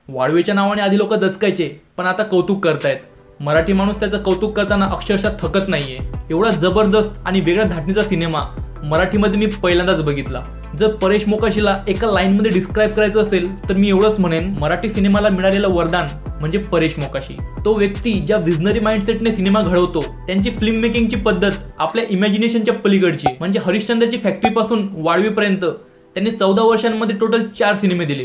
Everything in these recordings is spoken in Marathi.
वाळवेच्या नावाने आधी लोक दचकायचे, पण आता कौतुक करतायत। मराठी माणूस त्याचं कौतुक करताना अक्षरशः थकत नाहीये। एवढा जबरदस्त आणि वेगळ्या धाटणीचा सिनेमा मराठीमध्ये मी पहिल्यांदाच बघितला। जर परेश मोकाशीला एका लाईनमध्ये डिस्क्राइब करायचं असेल तर मी एवढंच म्हणेन, मराठी सिनेमाला मिळालेलं वरदान म्हणजे परेश मोकाशी। तो व्यक्ती ज्या विजनरी माइंडसेटने सिनेमा घडवतो, त्यांची फिल्म मेकिंगची पद्धत आपल्या इमॅजिनेशनच्या पलीकडची। म्हणजे हरिश्चंद्रची फॅक्टरीपासून वाळवीपर्यंत त्यांनी 14 वर्षांमध्ये टोटल 4 सिनेमे दिले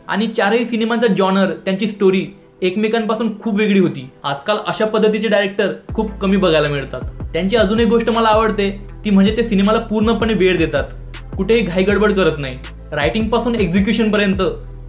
आणि 4ही सिनेमांचा जॉनर, त्यांची स्टोरी एकमेकांपासून खूप वेगळी होती। आजकाल अशा पद्धतीचे डायरेक्टर खूप कमी बघायला मिळतात। त्यांची अजून एक गोष्ट मला आवडते ती म्हणजे ते सिनेमाला पूर्णपणे वेळ देतात, कुठेही घाई गडबड करत नाही। रायटिंग पासून एक्झिक्युशन पर्यंत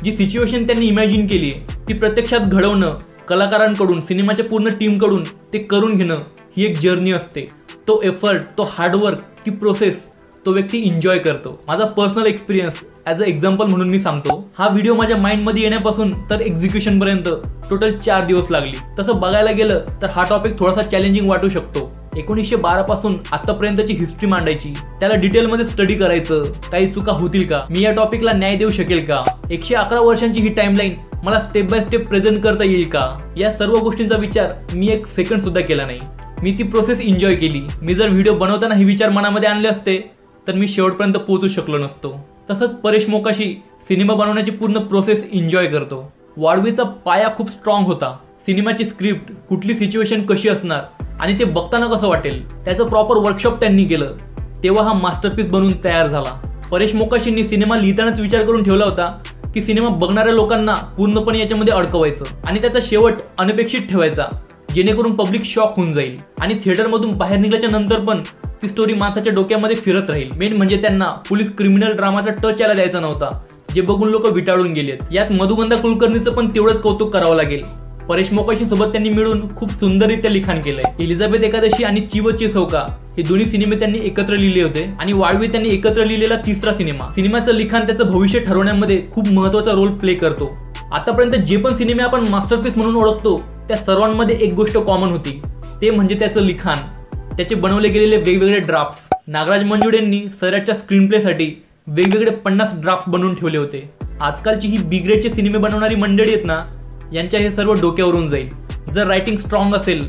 जी सिच्युएशन त्यांनी इमॅजिन केली ती प्रत्यक्षात घडवणं, कलाकारांकडून, सिनेमाच्या पूर्ण टीमकडून ते करून घेणं ही एक जर्नी असते। तो एफर्ट, तो हार्डवर्क, ती प्रोसेस तो व्यक्ती एन्जॉय करतो। माझा personal experience as a example म्हणून मी सांगतो। हा व्हिडिओ माझ्या माइंडमध्ये येण्यापासून तर एक्झिक्युशन पर्यंत टोटल 4 दिवस लागली। तसं बघायला गेलं तर हा टॉपिक थोडासा चॅलेंजिंग वाटू शकतो। 1912 पासून आतापर्यंतची हिस्ट्री मांडायची, त्याला डिटेलमध्ये स्टडी करायचं, काही चुका होतील का, मी या टॉपिकला न्याय देऊ शकेल का, 111 वर्षांची ही टाइमलाईन मला स्टेप बाय स्टेप प्रेझेंट करता येईल का, या सर्व गोष्टींचा विचार मी एक सेकंड सुद्धा केला नाही। मी ती प्रोसेस एन्जॉय केली। मी जर व्हिडिओ बनवताना हे विचार मनामध्ये आणले असते तर मी शेवटपर्यंत पोहोचू शकलो नसतो। तसंच परेश मोकाशी सिनेमा बनवण्याची पूर्ण प्रोसेस एन्जॉय करतो। वाळवीचा पाया खूप स्ट्रॉंग होता। सिनेमाची स्क्रिप्ट, कुठली सिच्युएशन कशी असणार आणि ते बघताना कसं वाटेल, त्याचं प्रॉपर वर्कशॉप त्यांनी केलं, तेव्हा हा मास्टरपीस बनून तयार झाला। परेश मोकाशींनी सिनेमा लिहितानाच विचार करून ठेवला होता की सिनेमा बघणाऱ्या लोकांना पूर्णपणे याच्यामध्ये अडकवायचं आणि त्याचा शेवट अनपेक्षित ठेवायचा, जेणेकरून पब्लिक शॉक होऊन जाईल आणि थिएटरमधून बाहेर निघाल्याच्या नंतर पण ती स्टोरी माणसाच्या डोक्यामध्ये फिरत राहील। मेन म्हणजे त्यांना पोलीस क्रिमिनल ड्रामाचा टच यायला द्यायचा नव्हता, जे बघून लोक विटाळून गेलेत। यात मधुगंधा कुलकर्णीचं पण तेवढंच कौतुक करावं लागेल। परेश मोकाशी सोबत त्यांनी मिळून खूप सुंदररित्या लिखाण केलंय। एलिझाबेथ एकादशी आणि चिवची चौका हे दोन्ही सिनेमे त्यांनी एकत्र लिहिले होते आणि वाळवी त्यांनी एकत्र लिहिलेला 3रा सिनेमा। सिनेमाचं लिखाण त्याचं भविष्य ठरवण्यामध्ये खूप महत्त्वाचा रोल प्ले करतो। आतापर्यंत जे पण सिनेमे आपण मास्टरपीस म्हणून ओळखतो त्या सर्वांमध्ये एक गोष्ट कॉमन होती, ते म्हणजे त्याचं लिखाण, त्याचे बनवले गेलेले वेगवेगळे ड्राफ्ट्स। नागराज मंजुळेंनी सैराटच्या स्क्रीन प्लेसाठी वेगवेगळे 50 ड्राफ्ट्स बनवून ठेवले होते। आजकालची ही बी ग्रेडचे सिनेमे बनवणारी मंडळी आहेत ना, यांच्या हे सर्व डोक्यावरून जाईल। जर रायटिंग स्ट्रॉंग असेल,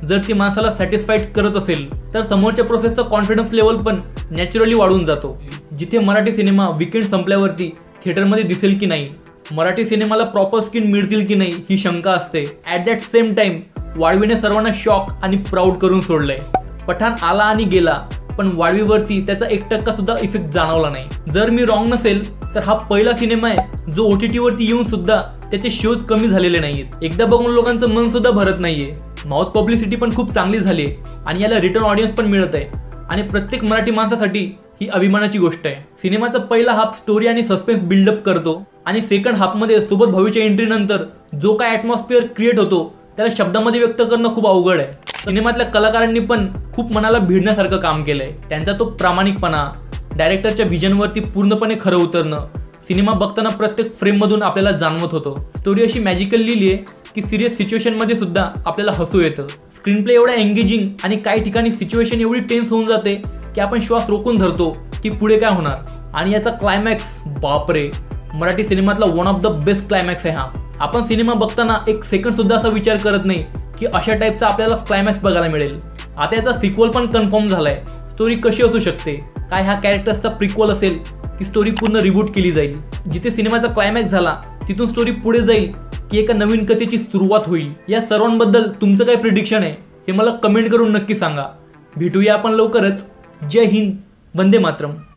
जर ती माणसाला सॅटिस्फाईड करत असेल तर समोरच्या प्रोसेसचा कॉन्फिडन्स लेवल पण नॅचरली वाढून जातो। जिथे मराठी सिनेमा वीकेंड संपल्यावरती थिएटरमध्ये दिसेल की नाही, मराठी सिनेमाला प्रॉपर स्क्रीन मिळतील की नाही ही शंका असते। ॲट दॅट सेम टाइम वाळवीने सर्वांना शॉक आणि प्राऊड करून सोडलंय। पठाण आला आणि गेला, पण वाळवीवरती त्याचा 1% सुद्धा इफेक्ट जाणवला नाही। जर मी रॉंग नसेल तर हा पहिला सिनेमा आहे जो OTT वरती येऊन सुद्धा त्याचे शोज कमी झालेले नाहीयेत। एकदा बघून लोकांचं मन सुद्धा भरत नाहीये। माउथ पब्लिसिटी पण खूप चांगली झाली आणि याला रिटर्न ऑडियन्स पण मिळत आहे आणि प्रत्येक मराठी माणसासाठी ही अभिमानाची गोष्ट आहे। सिनेमाचा पहिला हाफ स्टोरी आणि सस्पेन्स बिल्डअप करतो आणि सेकंड हाफमध्ये सोबत भाऊच्या एंट्री नंतर जो काय ॲटमॉस्फिअर क्रिएट होतो त्याला शब्दामध्ये व्यक्त करणं खूप अवघड आहे। सिनेमातल्या कलाकारांनी पण खूप मनाला भिडण्यासारखं काम केलंय। त्यांचा तो प्रामाणिकपणा, डायरेक्टरच्या व्हिजनवरती पूर्णपणे खरं उतरणं सिनेमा बघताना प्रत्येक फ्रेममधून आपल्याला जाणवत होतं। स्टोरी अशी मॅजिकल लिहिली आहे की सिरियस सिच्युएशनमध्ये सुद्धा आपल्याला हसू येतं। स्क्रीन प्ले एवढा एंगेजिंग आणि काही ठिकाणी सिच्युएशन एवढी टेन्स होऊन जाते की आपण श्वास रोखून धरतो की पुढे काय होणार। आणि याचा क्लायमॅक्स, बापरे, मराठी सिनेमातला one of the best climax आहे हा। आपण सिनेमा बघताना एक सेकंड सुद्धा असा विचार करत नाही की अशा टाईपचा आपल्याला क्लायमॅक्स बघायला मिळेल। आता याचा सिक्वल पण कन्फर्म झालाय। स्टोरी कशी असू शकते, काय ह्या कॅरेक्टर्सचा प्रिक्वल असेल की स्टोरी पूर्ण रिबूट केली जाईल, जिथे सिनेमाचा क्लायमॅक्स झाला तिथून स्टोरी पुढे जाईल की एका नवीन कथेची सुरुवात होईल, या सर्वांबद्दल तुमचं काय प्रिडिक्शन आहे हे मला कमेंट करून नक्की सांगा। भेटूया आपण लवकरच। जय हिंद, वंदे मातरम।